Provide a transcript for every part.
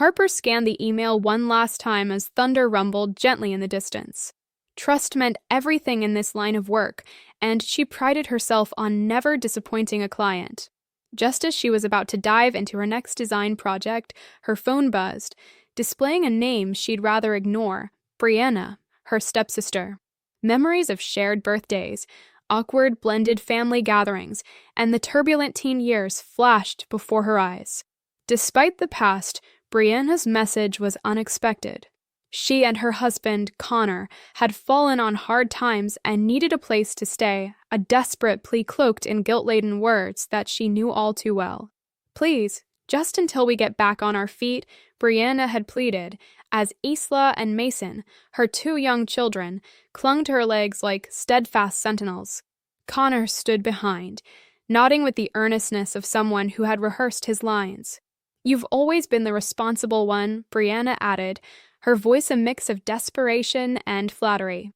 Harper scanned the email one last time as thunder rumbled gently in the distance. Trust meant everything in this line of work, and she prided herself on never disappointing a client. Just as she was about to dive into her next design project, her phone buzzed, displaying a name she'd rather ignore, Brianna, her stepsister. Memories of shared birthdays, awkward blended family gatherings, and the turbulent teen years flashed before her eyes. Despite the past, Brianna's message was unexpected. She and her husband, Connor, had fallen on hard times and needed a place to stay, a desperate plea cloaked in guilt-laden words that she knew all too well. "Please, just until we get back on our feet," Brianna had pleaded, as Isla and Mason, her two young children, clung to her legs like steadfast sentinels. Connor stood behind, nodding with the earnestness of someone who had rehearsed his lines. "You've always been the responsible one," Brianna added, her voice a mix of desperation and flattery.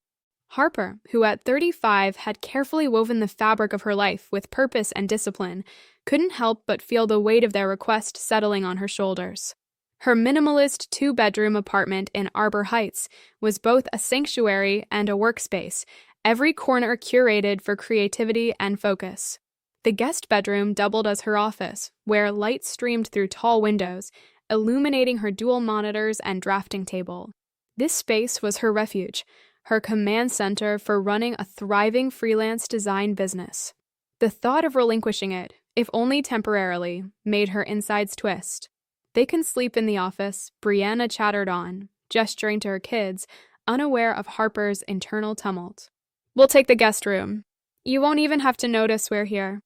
Harper, who at 35 had carefully woven the fabric of her life with purpose and discipline, couldn't help but feel the weight of their request settling on her shoulders. Her minimalist two-bedroom apartment in Arbor Heights was both a sanctuary and a workspace, every corner curated for creativity and focus. The guest bedroom doubled as her office, where light streamed through tall windows, illuminating her dual monitors and drafting table. This space was her refuge, her command center for running a thriving freelance design business. The thought of relinquishing it, if only temporarily, made her insides twist. "They can sleep in the office," Brianna chattered on, gesturing to her kids, unaware of Harper's internal tumult. "We'll take the guest room. You won't even have to notice we're here."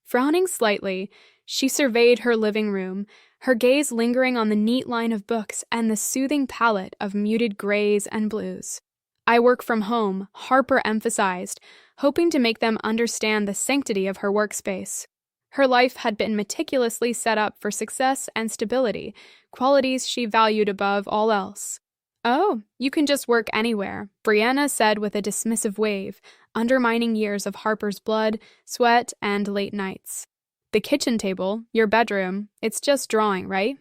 Frowning slightly, she surveyed her living room, her gaze lingering on the neat line of books and the soothing palette of muted grays and blues. "I work from home," Harper emphasized, hoping to make them understand the sanctity of her workspace. Her life had been meticulously set up for success and stability, qualities she valued above all else. "Oh, you can just work anywhere," Brianna said with a dismissive wave, undermining years of Harper's blood, sweat, and late nights. "The kitchen table, your bedroom, it's just drawing, right?"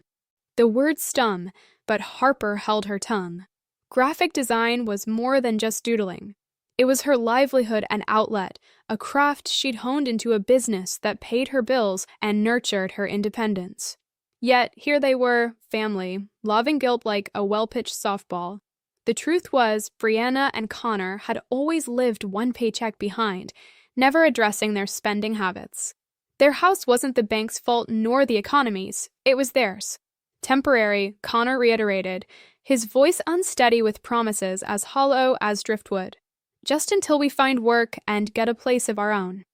The word stung, but Harper held her tongue. Graphic design was more than just doodling. It was her livelihood and outlet, a craft she'd honed into a business that paid her bills and nurtured her independence. Yet here they were, family, loving guilt like a well-pitched softball. The truth was, Brianna and Connor had always lived one paycheck behind, never addressing their spending habits. Their house wasn't the bank's fault nor the economy's, it was theirs. "Temporary," Connor reiterated, his voice unsteady with promises as hollow as driftwood. "Just until we find work and get a place of our own."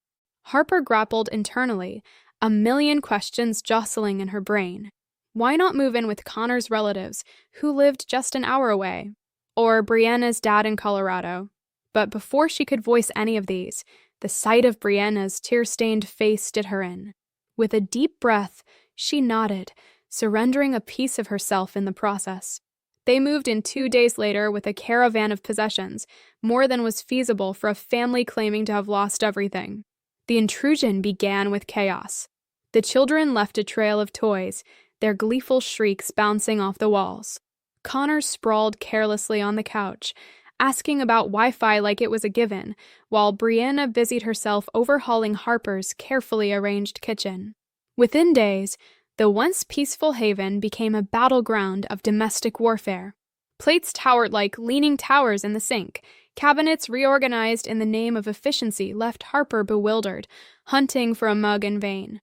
Harper grappled internally, a million questions jostling in her brain. Why not move in with Connor's relatives, who lived just an hour away? Or Brianna's dad in Colorado? But before she could voice any of these, the sight of Brianna's tear-stained face did her in. With a deep breath, she nodded, surrendering a piece of herself in the process. They moved in 2 days later with a caravan of possessions, more than was feasible for a family claiming to have lost everything. The intrusion began with chaos. The children left a trail of toys, their gleeful shrieks bouncing off the walls. Connor sprawled carelessly on the couch, asking about Wi-Fi like it was a given, while Brianna busied herself overhauling Harper's carefully arranged kitchen. Within days, the once peaceful haven became a battleground of domestic warfare. Plates towered like leaning towers in the sink. Cabinets reorganized in the name of efficiency left Harper bewildered, hunting for a mug in vain.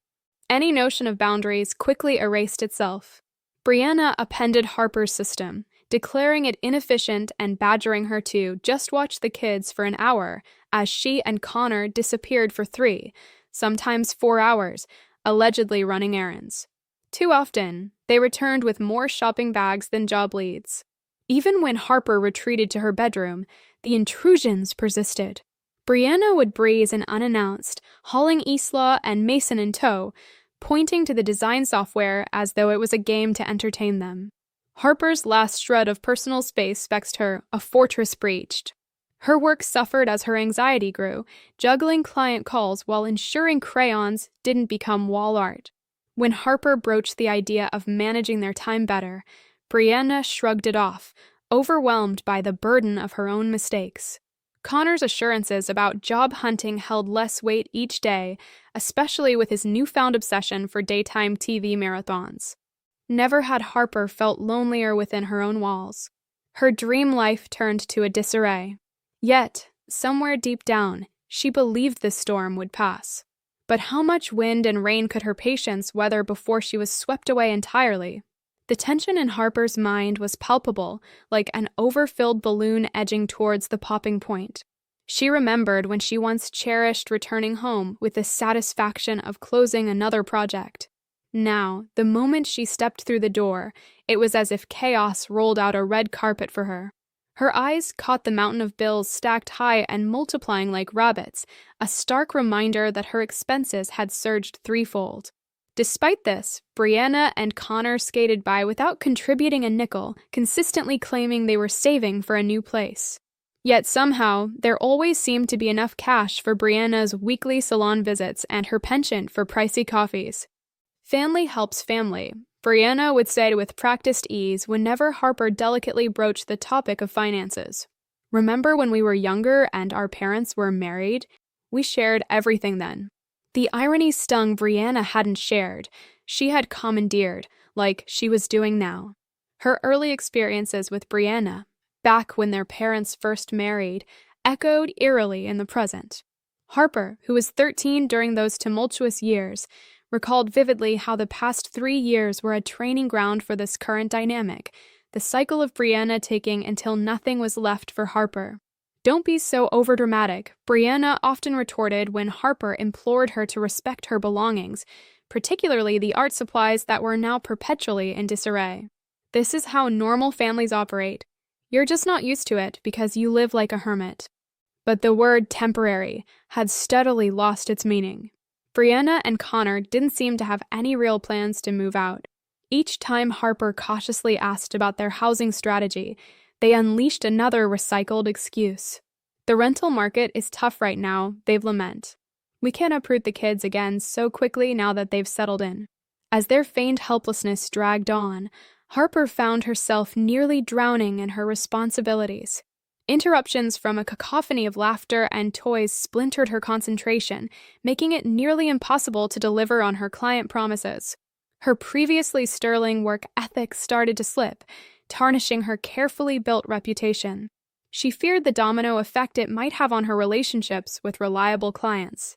Any notion of boundaries quickly erased itself. Brianna appended Harper's system, declaring it inefficient and badgering her to just watch the kids for an hour, as she and Connor disappeared for 3, sometimes 4 hours, allegedly running errands. Too often, they returned with more shopping bags than job leads. Even when Harper retreated to her bedroom, the intrusions persisted. Brianna would breeze in unannounced, hauling Isla and Mason in tow, pointing to the design software as though it was a game to entertain them. Harper's last shred of personal space vexed her, a fortress breached. Her work suffered as her anxiety grew, juggling client calls while ensuring crayons didn't become wall art. When Harper broached the idea of managing their time better, Brianna shrugged it off, overwhelmed by the burden of her own mistakes. Connor's assurances about job hunting held less weight each day, especially with his newfound obsession for daytime TV marathons. Never had Harper felt lonelier within her own walls. Her dream life turned to a disarray. Yet, somewhere deep down, she believed this storm would pass. But how much wind and rain could her patience weather before she was swept away entirely? The tension in Harper's mind was palpable, like an overfilled balloon edging towards the popping point. She remembered when she once cherished returning home with the satisfaction of closing another project. Now, the moment she stepped through the door, it was as if chaos rolled out a red carpet for her. Her eyes caught the mountain of bills stacked high and multiplying like rabbits, a stark reminder that her expenses had surged threefold. Despite this, Brianna and Connor skated by without contributing a nickel, consistently claiming they were saving for a new place. Yet somehow, there always seemed to be enough cash for Brianna's weekly salon visits and her penchant for pricey coffees. Family helps family, Brianna would say with practiced ease whenever Harper delicately broached the topic of finances. Remember when we were younger and our parents were married? We shared everything then. The irony stung Brianna hadn't shared. She had commandeered, like she was doing now. Her early experiences with Brianna, back when their parents first married, echoed eerily in the present. Harper, who was 13 during those tumultuous years, recalled vividly how the past 3 years were a training ground for this current dynamic, the cycle of Brianna taking until nothing was left for Harper. "Don't be so overdramatic," Brianna often retorted when Harper implored her to respect her belongings, particularly the art supplies that were now perpetually in disarray. "This is how normal families operate. You're just not used to it because you live like a hermit." But the word temporary had steadily lost its meaning. Brianna and Connor didn't seem to have any real plans to move out. Each time Harper cautiously asked about their housing strategy, they unleashed another recycled excuse. "The rental market is tough right now," they'd lament. "We can't uproot the kids again so quickly now that they've settled in." As their feigned helplessness dragged on, Harper found herself nearly drowning in her responsibilities. Interruptions from a cacophony of laughter and toys splintered her concentration, making it nearly impossible to deliver on her client promises. Her previously sterling work ethic started to slip, tarnishing her carefully built reputation. She feared the domino effect it might have on her relationships with reliable clients.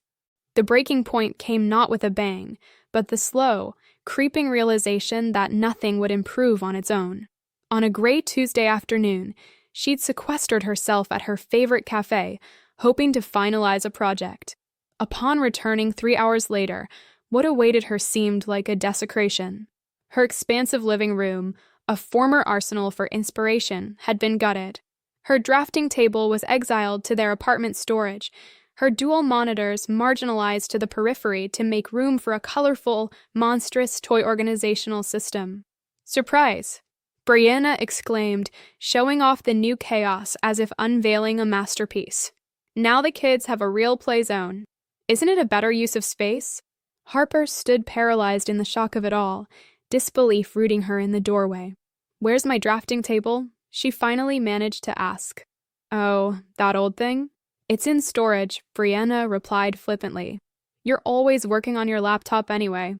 The breaking point came not with a bang, but the slow, creeping realization that nothing would improve on its own. On a gray Tuesday afternoon, she'd sequestered herself at her favorite cafe, hoping to finalize a project. Upon returning 3 hours later, what awaited her seemed like a desecration. Her expansive living room, a former arsenal for inspiration, had been gutted. Her drafting table was exiled to their apartment storage, her dual monitors marginalized to the periphery to make room for a colorful, monstrous toy organizational system. "Surprise!" Brianna exclaimed, showing off the new chaos as if unveiling a masterpiece. "Now the kids have a real play zone. Isn't it a better use of space?" Harper stood paralyzed in the shock of it all, disbelief rooting her in the doorway. "Where's my drafting table?" she finally managed to ask. "Oh, that old thing?" "It's in storage," Brianna replied flippantly. "You're always working on your laptop anyway."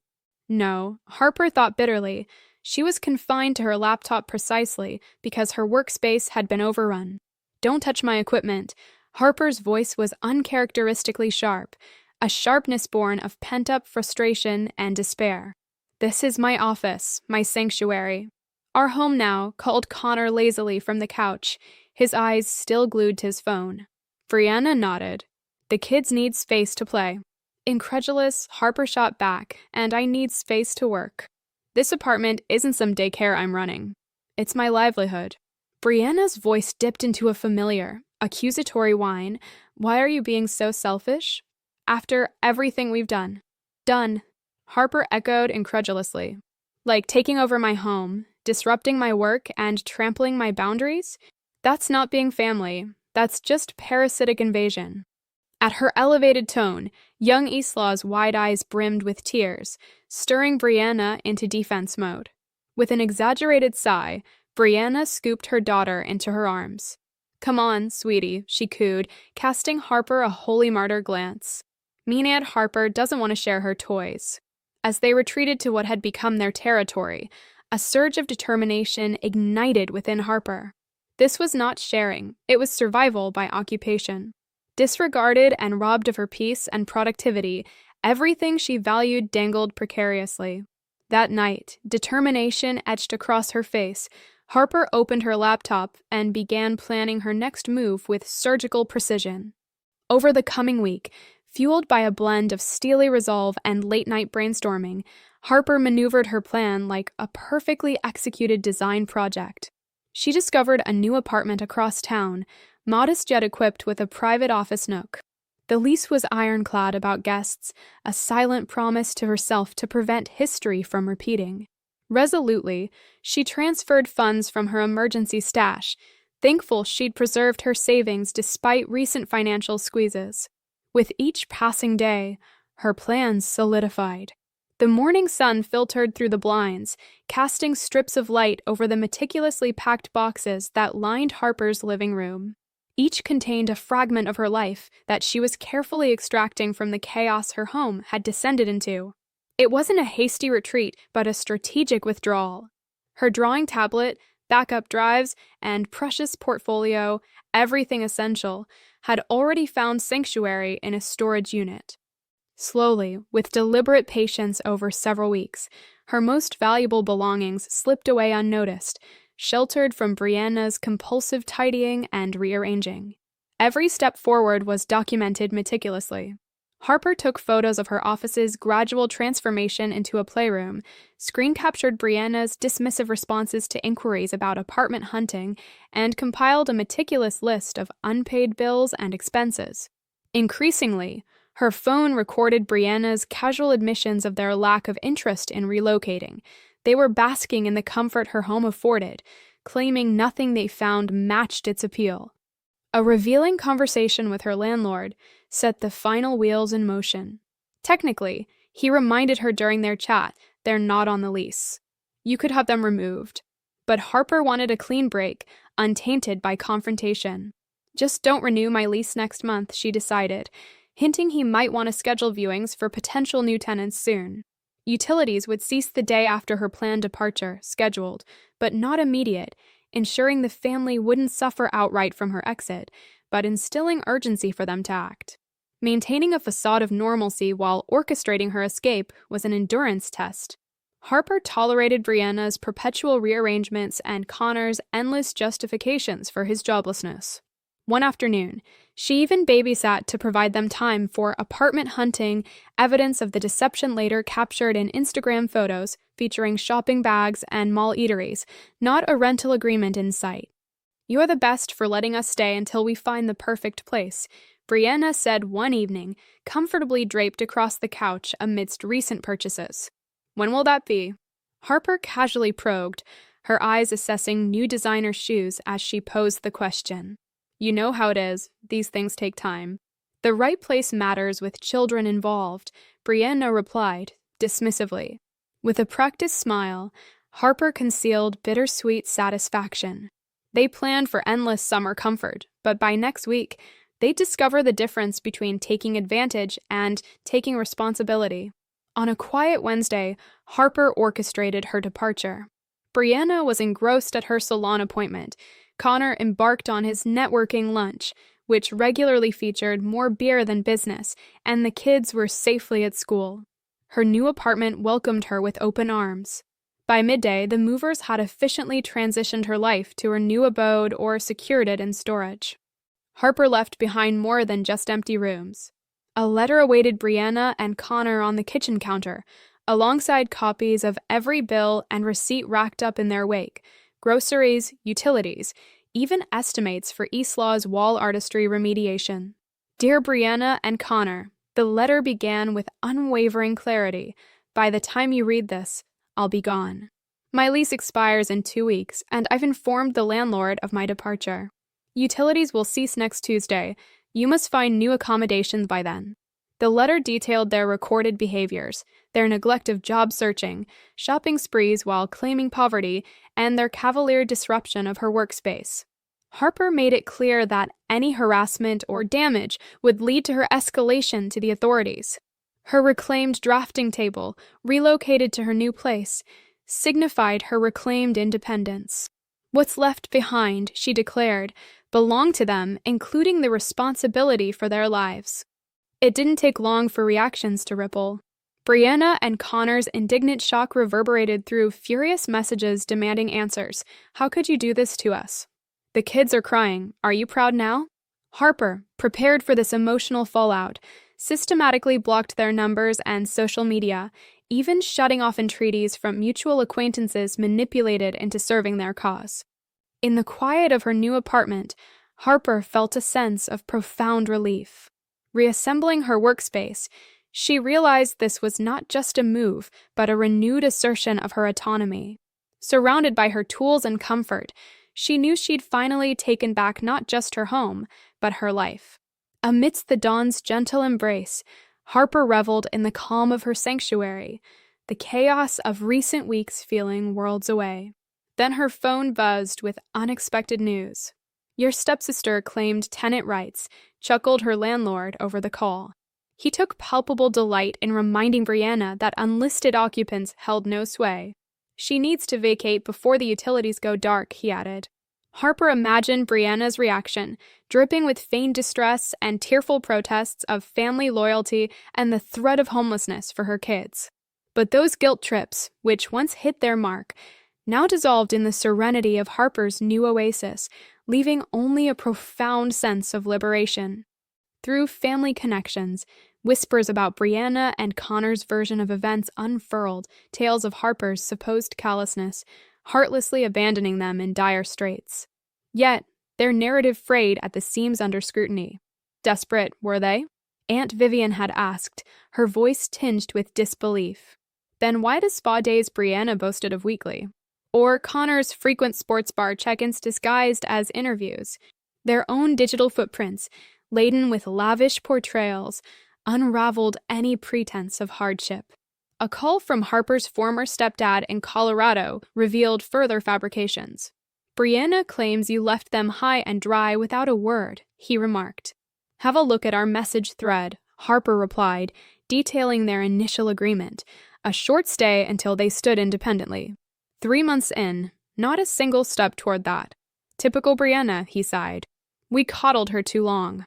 No, Harper thought bitterly. She was confined to her laptop precisely because her workspace had been overrun. "Don't touch my equipment." Harper's voice was uncharacteristically sharp, a sharpness born of pent-up frustration and despair. "This is my office, my sanctuary." "Our home now," called Connor lazily from the couch, his eyes still glued to his phone. Brianna nodded. "The kids need space to play." Incredulous, Harper shot back, "And I need space to work. This apartment isn't some daycare I'm running. It's my livelihood." Brianna's voice dipped into a familiar, accusatory whine. "Why are you being so selfish?" "After everything we've done." "Done," Harper echoed incredulously. "Like taking over my home, disrupting my work, and trampling my boundaries? That's not being family. That's just parasitic invasion." At her elevated tone, young Islaw's wide eyes brimmed with tears, stirring Brianna into defense mode. With an exaggerated sigh, Brianna scooped her daughter into her arms. "Come on, sweetie," she cooed, casting Harper a holy martyr glance. Mean Aunt Harper doesn't want to share her toys. As they retreated to what had become their territory, a surge of determination ignited within Harper. This was not sharing, it was survival by occupation. Disregarded and robbed of her peace and productivity, everything she valued dangled precariously. That night, determination etched across her face, Harper opened her laptop and began planning her next move with surgical precision. Over the coming week, fueled by a blend of steely resolve and late-night brainstorming, Harper maneuvered her plan like a perfectly executed design project. She discovered a new apartment across town, modest yet equipped with a private office nook. The lease was ironclad about guests, a silent promise to herself to prevent history from repeating. Resolutely, she transferred funds from her emergency stash, thankful she'd preserved her savings despite recent financial squeezes. With each passing day, her plans solidified. The morning sun filtered through the blinds, casting strips of light over the meticulously packed boxes that lined Harper's living room. Each contained a fragment of her life that she was carefully extracting from the chaos her home had descended into. It wasn't a hasty retreat, but a strategic withdrawal. Her drawing tablet, backup drives, and precious portfolio, everything essential, had already found sanctuary in a storage unit. Slowly, with deliberate patience over several weeks, her most valuable belongings slipped away unnoticed, sheltered from Brianna's compulsive tidying and rearranging. Every step forward was documented meticulously. Harper took photos of her office's gradual transformation into a playroom, screen-captured Brianna's dismissive responses to inquiries about apartment hunting, and compiled a meticulous list of unpaid bills and expenses. Increasingly, her phone recorded Brianna's casual admissions of their lack of interest in relocating. They were basking in the comfort her home afforded, claiming nothing they found matched its appeal. A revealing conversation with her landlord set the final wheels in motion. Technically, he reminded her during their chat they're not on the lease. You could have them removed. But Harper wanted a clean break, untainted by confrontation. "Just don't renew my lease next month," she decided, hinting he might want to schedule viewings for potential new tenants soon. Utilities would cease the day after her planned departure, scheduled, but not immediate, ensuring the family wouldn't suffer outright from her exit, but instilling urgency for them to act. Maintaining a facade of normalcy while orchestrating her escape was an endurance test. Harper tolerated Brianna's perpetual rearrangements and Connor's endless justifications for his joblessness. One afternoon, she even babysat to provide them time for apartment hunting, evidence of the deception later captured in Instagram photos featuring shopping bags and mall eateries, not a rental agreement in sight. "You are the best for letting us stay until we find the perfect place," Brianna said one evening, comfortably draped across the couch amidst recent purchases. "When will that be?" Harper casually probed, her eyes assessing new designer shoes as she posed the question. "You know how it is. These things take time." "The right place matters with children involved," Brianna replied, dismissively. With a practiced smile, Harper concealed bittersweet satisfaction. They planned for endless summer comfort, but by next week, they'd discover the difference between taking advantage and taking responsibility. On a quiet Wednesday, Harper orchestrated her departure. Brianna was engrossed at her salon appointment. Connor embarked on his networking lunch, which regularly featured more beer than business, and the kids were safely at school. Her new apartment welcomed her with open arms. By midday, the movers had efficiently transitioned her life to her new abode or secured it in storage. Harper left behind more than just empty rooms. A letter awaited Brianna and Connor on the kitchen counter, alongside copies of every bill and receipt racked up in their wake, groceries, utilities, even estimates for Islaw's wall artistry remediation. "Dear Brianna and Connor," the letter began with unwavering clarity. "By the time you read this, I'll be gone. My lease expires in 2 weeks, and I've informed the landlord of my departure. Utilities will cease next Tuesday. You must find new accommodations by then. The letter detailed their recorded behaviors, their neglect of job searching, shopping sprees while claiming poverty, and their cavalier disruption of her workspace. Harper made it clear that any harassment or damage would lead to her escalation to the authorities. Her reclaimed drafting table, relocated to her new place, signified her reclaimed independence. What's left behind, she declared, belonged to them, including the responsibility for their lives. It didn't take long for reactions to ripple. Brianna and Connor's indignant shock reverberated through furious messages demanding answers. How could you do this to us? The kids are crying. Are you proud now? Harper, prepared for this emotional fallout, systematically blocked their numbers and social media, even shutting off entreaties from mutual acquaintances manipulated into serving their cause. In the quiet of her new apartment, Harper felt a sense of profound relief. Reassembling her workspace, she realized this was not just a move, but a renewed assertion of her autonomy. Surrounded by her tools and comfort, she knew she'd finally taken back not just her home, but her life. Amidst the dawn's gentle embrace, Harper reveled in the calm of her sanctuary, the chaos of recent weeks feeling worlds away. Then her phone buzzed with unexpected news. Your stepsister claimed tenant rights, chuckled her landlord over the call. He took palpable delight in reminding Brianna that unlisted occupants held no sway. She needs to vacate before the utilities go dark, he added. Harper imagined Brianna's reaction, dripping with feigned distress and tearful protests of family loyalty and the threat of homelessness for her kids. But those guilt trips, which once hit their mark, now dissolved in the serenity of Harper's new oasis, leaving only a profound sense of liberation. Through family connections, whispers about Brianna and Connor's version of events unfurled, tales of Harper's supposed callousness, heartlessly abandoning them in dire straits. Yet, their narrative frayed at the seams under scrutiny. Desperate, were they? Aunt Vivian had asked, her voice tinged with disbelief. Then why the spa days Brianna boasted of weekly? Or Connor's frequent sports bar check-ins disguised as interviews? Their own digital footprints, laden with lavish portrayals, unraveled any pretense of hardship. A call from Harper's former stepdad in Colorado revealed further fabrications. Brianna claims you left them high and dry without a word, he remarked. Have a look at our message thread, Harper replied, detailing their initial agreement, a short stay until they stood independently. 3 months in, not a single step toward that. Typical Brianna, he sighed. We coddled her too long.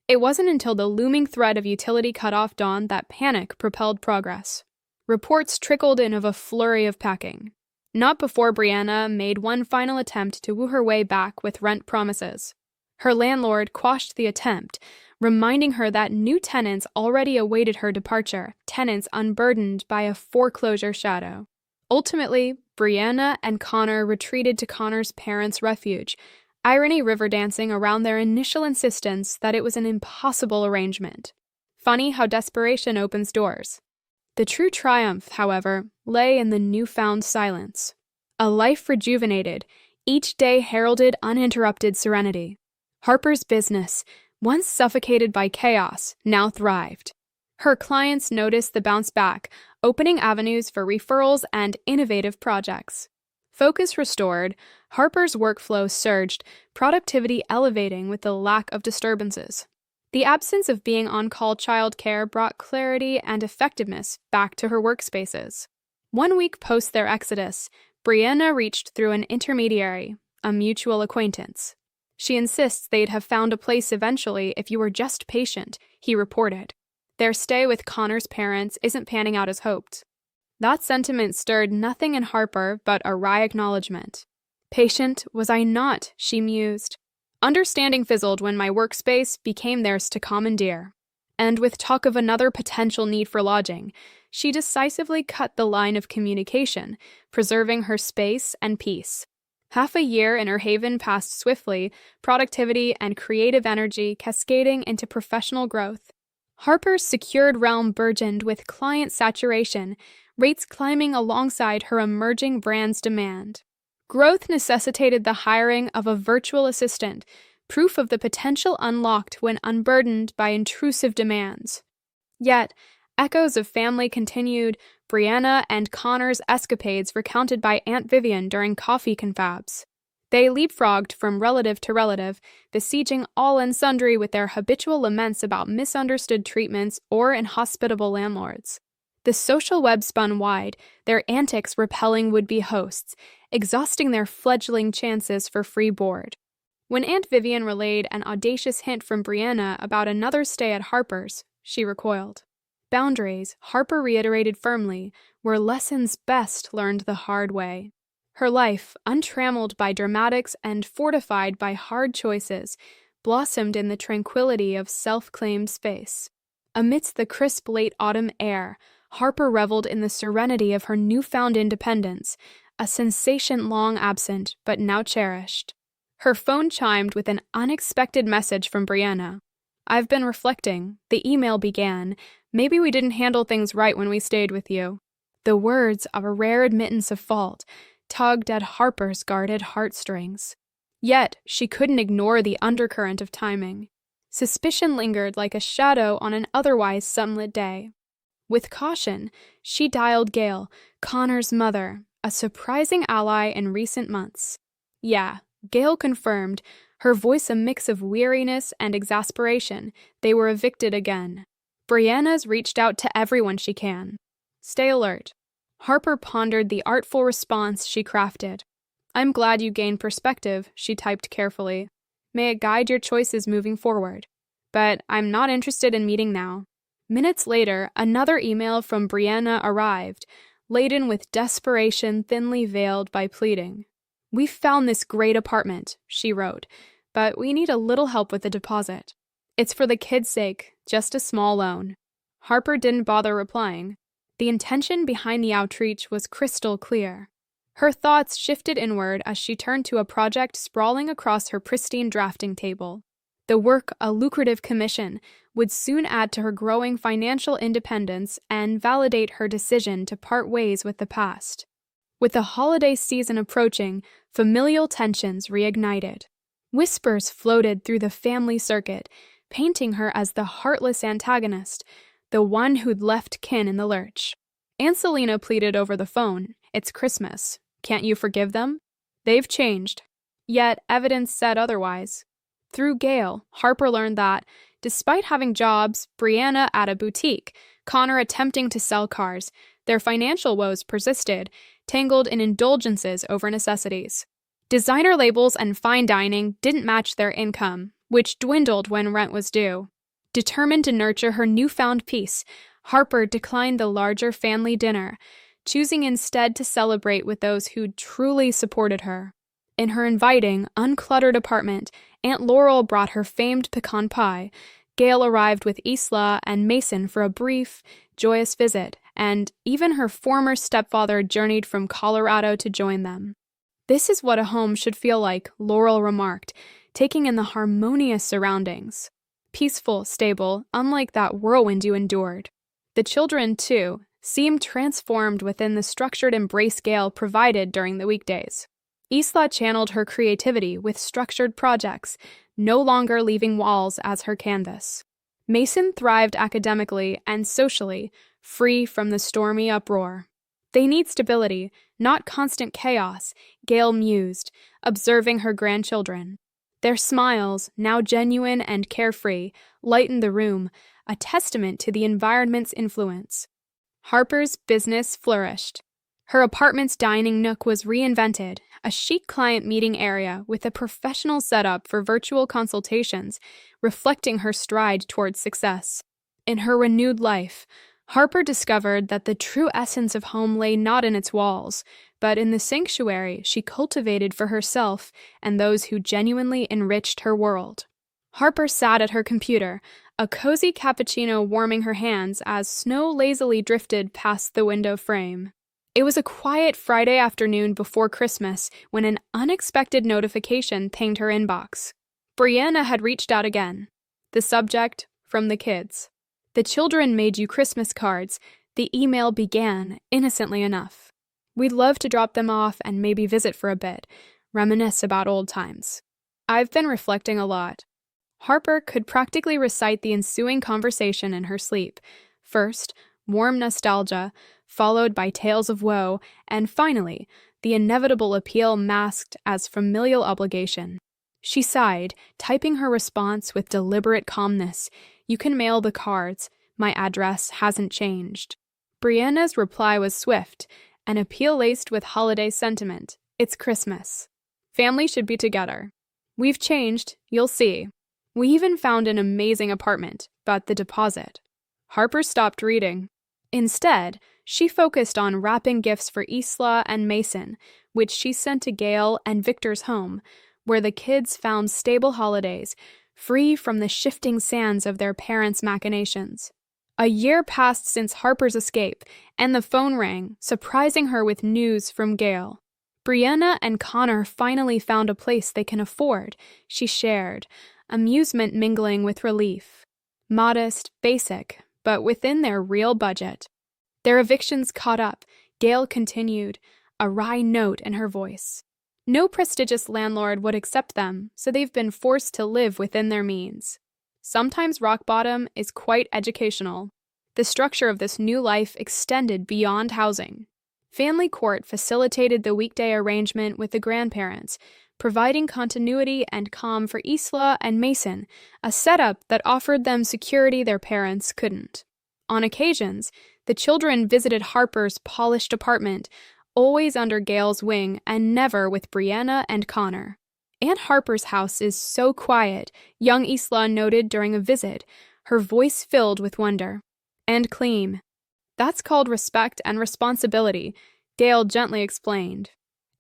It wasn't until the looming threat of utility cutoff dawned that panic propelled progress. Reports trickled in of a flurry of packing. Not before Brianna made one final attempt to woo her way back with rent promises. Her landlord quashed the attempt, reminding her that new tenants already awaited her departure, tenants unburdened by a foreclosure shadow. Ultimately, Brianna and Connor retreated to Connor's parents' refuge, irony river dancing around their initial insistence that it was an impossible arrangement. Funny how desperation opens doors. The true triumph, however, lay in the newfound silence. A life rejuvenated, each day heralded uninterrupted serenity. Harper's business, once suffocated by chaos, now thrived. Her clients noticed the bounce back, opening avenues for referrals and innovative projects. Focus restored, Harper's workflow surged, productivity elevating with the lack of disturbances. The absence of being on-call childcare brought clarity and effectiveness back to her workspaces. 1 week post their exodus, Brianna reached through an intermediary, a mutual acquaintance. She insists they'd have found a place eventually if you were just patient, he reported. Their stay with Connor's parents isn't panning out as hoped. That sentiment stirred nothing in Harper but a wry acknowledgement. Patient was I not, she mused. Understanding fizzled when my workspace became theirs to commandeer. And with talk of another potential need for lodging, she decisively cut the line of communication, preserving her space and peace. Half a year in her haven passed swiftly, productivity and creative energy cascading into professional growth. Harper's secured realm burgeoned with client saturation, rates climbing alongside her emerging brand's demand. Growth necessitated the hiring of a virtual assistant, proof of the potential unlocked when unburdened by intrusive demands. Yet, echoes of family continued, Brianna and Connor's escapades recounted by Aunt Vivian during coffee confabs. They leapfrogged from relative to relative, besieging all and sundry with their habitual laments about misunderstood treatments or inhospitable landlords. The social web spun wide, their antics repelling would-be hosts, exhausting their fledgling chances for free board. When Aunt Vivian relayed an audacious hint from Brianna about another stay at Harper's, she recoiled. Boundaries, Harper reiterated firmly, were lessons best learned the hard way. Her life, untrammeled by dramatics and fortified by hard choices, blossomed in the tranquility of self-claimed space. Amidst the crisp late autumn air, Harper reveled in the serenity of her newfound independence, a sensation long absent but now cherished. Her phone chimed with an unexpected message from Brianna. "I've been reflecting," the email began. "Maybe we didn't handle things right when we stayed with you." The words of a rare admittance of fault tugged at Harper's guarded heartstrings. Yet she couldn't ignore the undercurrent of timing. Suspicion lingered like a shadow on an otherwise sunlit day. With caution, she dialed Gail, Connor's mother, a surprising ally in recent months. Yeah, Gail confirmed, her voice a mix of weariness and exasperation. They were evicted again. Brianna's reached out to everyone she can. Stay alert. Harper pondered the artful response she crafted. "I'm glad you gained perspective," she typed carefully. "May it guide your choices moving forward. But I'm not interested in meeting now." Minutes later, another email from Brianna arrived, laden with desperation thinly veiled by pleading. "We've found this great apartment," she wrote, "but we need a little help with the deposit. It's for the kids' sake, just a small loan." Harper didn't bother replying. The intention behind the outreach was crystal clear. Her thoughts shifted inward as she turned to a project sprawling across her pristine drafting table. The work, a lucrative commission, would soon add to her growing financial independence and validate her decision to part ways with the past. With the holiday season approaching, familial tensions reignited. Whispers floated through the family circuit, painting her as the heartless antagonist, the one who'd left kin in the lurch. Aunt Selena pleaded over the phone, "It's Christmas. Can't you forgive them?" They've changed. Yet evidence said otherwise. Through Gail, Harper learned that, despite having jobs, Brianna at a boutique, Connor attempting to sell cars, their financial woes persisted, tangled in indulgences over necessities. Designer labels and fine dining didn't match their income, which dwindled when rent was due. Determined to nurture her newfound peace, Harper declined the larger family dinner, choosing instead to celebrate with those who truly supported her. In her inviting, uncluttered apartment, Aunt Laurel brought her famed pecan pie. Gail arrived with Isla and Mason for a brief, joyous visit, and even her former stepfather journeyed from Colorado to join them. "This is what a home should feel like," Laurel remarked, taking in the harmonious surroundings. Peaceful, stable, unlike that whirlwind you endured. The children, too, seemed transformed within the structured embrace Gail provided during the weekdays. Isla channeled her creativity with structured projects, no longer leaving walls as her canvas. Mason thrived academically and socially, free from the stormy uproar. "They need stability, not constant chaos," Gail mused, observing her grandchildren. Their smiles, now genuine and carefree, lightened the room, a testament to the environment's influence. Harper's business flourished. Her apartment's dining nook was reinvented, a chic client meeting area with a professional setup for virtual consultations, reflecting her stride towards success. In her renewed life, Harper discovered that the true essence of home lay not in its walls, but in the sanctuary she cultivated for herself and those who genuinely enriched her world. Harper sat at her computer, a cozy cappuccino warming her hands as snow lazily drifted past the window frame. It was a quiet Friday afternoon before Christmas when an unexpected notification pinged her inbox. Brianna had reached out again. The subject, from the kids. "The children made you Christmas cards," the email began, innocently enough. "We'd love to drop them off and maybe visit for a bit, reminisce about old times." I've been reflecting a lot. Harper could practically recite the ensuing conversation in her sleep. First, warm nostalgia, followed by tales of woe, and finally, the inevitable appeal masked as familial obligation. She sighed, typing her response with deliberate calmness. You can mail the cards. My address hasn't changed. Brianna's reply was swift, an appeal laced with holiday sentiment. It's Christmas. Family should be together. We've changed, you'll see. We even found an amazing apartment, but the deposit. Harper stopped reading. Instead, she focused on wrapping gifts for Isla and Mason, which she sent to Gail and Victor's home, where the kids found stable holidays, free from the shifting sands of their parents' machinations. A year passed since Harper's escape, and the phone rang, surprising her with news from Gail. Brianna and Connor finally found a place they can afford, she shared, amusement mingling with relief. Modest, basic, but within their real budget. Their evictions caught up, Gail continued, a wry note in her voice. No prestigious landlord would accept them, so they've been forced to live within their means. Sometimes rock bottom is quite educational. The structure of this new life extended beyond housing. Family court facilitated the weekday arrangement with the grandparents, providing continuity and calm for Isla and Mason, a setup that offered them security their parents couldn't. On occasions, the children visited Harper's polished apartment, always under Gail's wing and never with Brianna and Connor. Aunt Harper's house is so quiet, young Isla noted during a visit, her voice filled with wonder. And clean. That's called respect and responsibility, Gail gently explained.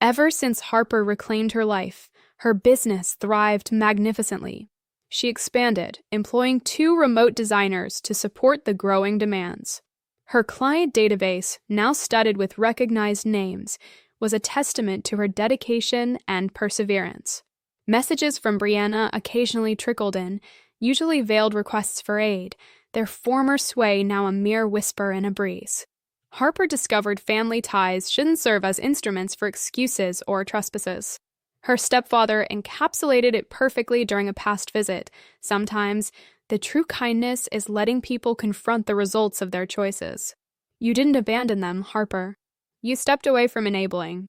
Ever since Harper reclaimed her life, her business thrived magnificently. She expanded, employing 2 remote designers to support the growing demands. Her client database, now studded with recognized names, was a testament to her dedication and perseverance. Messages from Brianna occasionally trickled in, usually veiled requests for aid, their former sway now a mere whisper in a breeze. Harper discovered family ties shouldn't serve as instruments for excuses or trespasses. Her stepfather encapsulated it perfectly during a past visit. Sometimes, the true kindness is letting people confront the results of their choices. You didn't abandon them, Harper. You stepped away from enabling.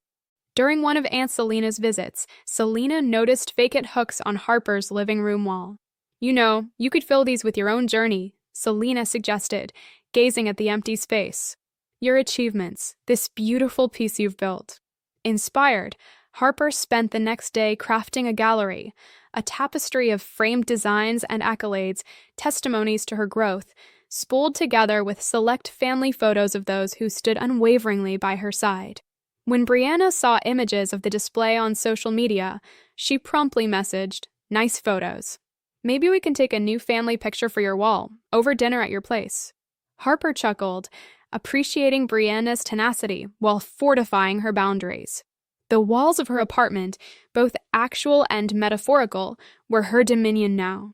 During one of Aunt Selena's visits, Selena noticed vacant hooks on Harper's living room wall. You know, you could fill these with your own journey, Selena suggested, gazing at the empty space. Your achievements, this beautiful piece you've built. Inspired, Harper spent the next day crafting a gallery, a tapestry of framed designs and accolades, testimonies to her growth, spooled together with select family photos of those who stood unwaveringly by her side. When Brianna saw images of the display on social media, she promptly messaged, "Nice photos. Maybe we can take a new family picture for your wall, over dinner at your place." Harper chuckled, appreciating Brianna's tenacity while fortifying her boundaries. The walls of her apartment, both actual and metaphorical, were her dominion now.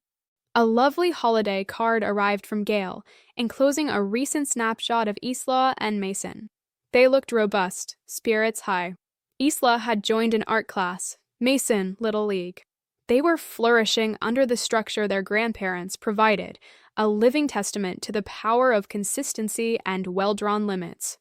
A lovely holiday card arrived from Gail, enclosing a recent snapshot of Isla and Mason. They looked robust, spirits high. Isla had joined an art class, Mason Little League. They were flourishing under the structure their grandparents provided, a living testament to the power of consistency and well-drawn limits.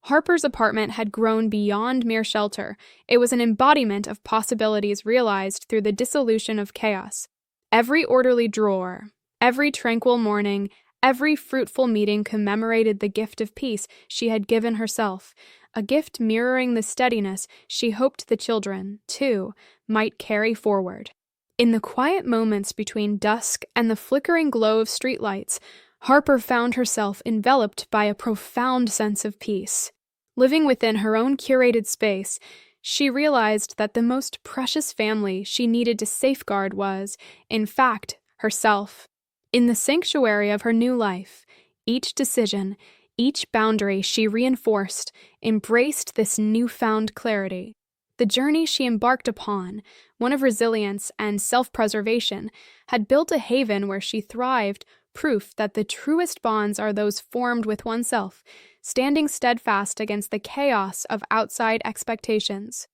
Harper's apartment had grown beyond mere shelter. It was an embodiment of possibilities realized through the dissolution of chaos. Every orderly drawer, every tranquil morning, every fruitful meeting commemorated the gift of peace she had given herself, a gift mirroring the steadiness she hoped the children, too, might carry forward. In the quiet moments between dusk and the flickering glow of streetlights, Harper found herself enveloped by a profound sense of peace. Living within her own curated space, she realized that the most precious family she needed to safeguard was, in fact, herself. In the sanctuary of her new life, each decision, each boundary she reinforced, embraced this newfound clarity. The journey she embarked upon, one of resilience and self-preservation, had built a haven where she thrived, proof that the truest bonds are those formed with oneself, standing steadfast against the chaos of outside expectations.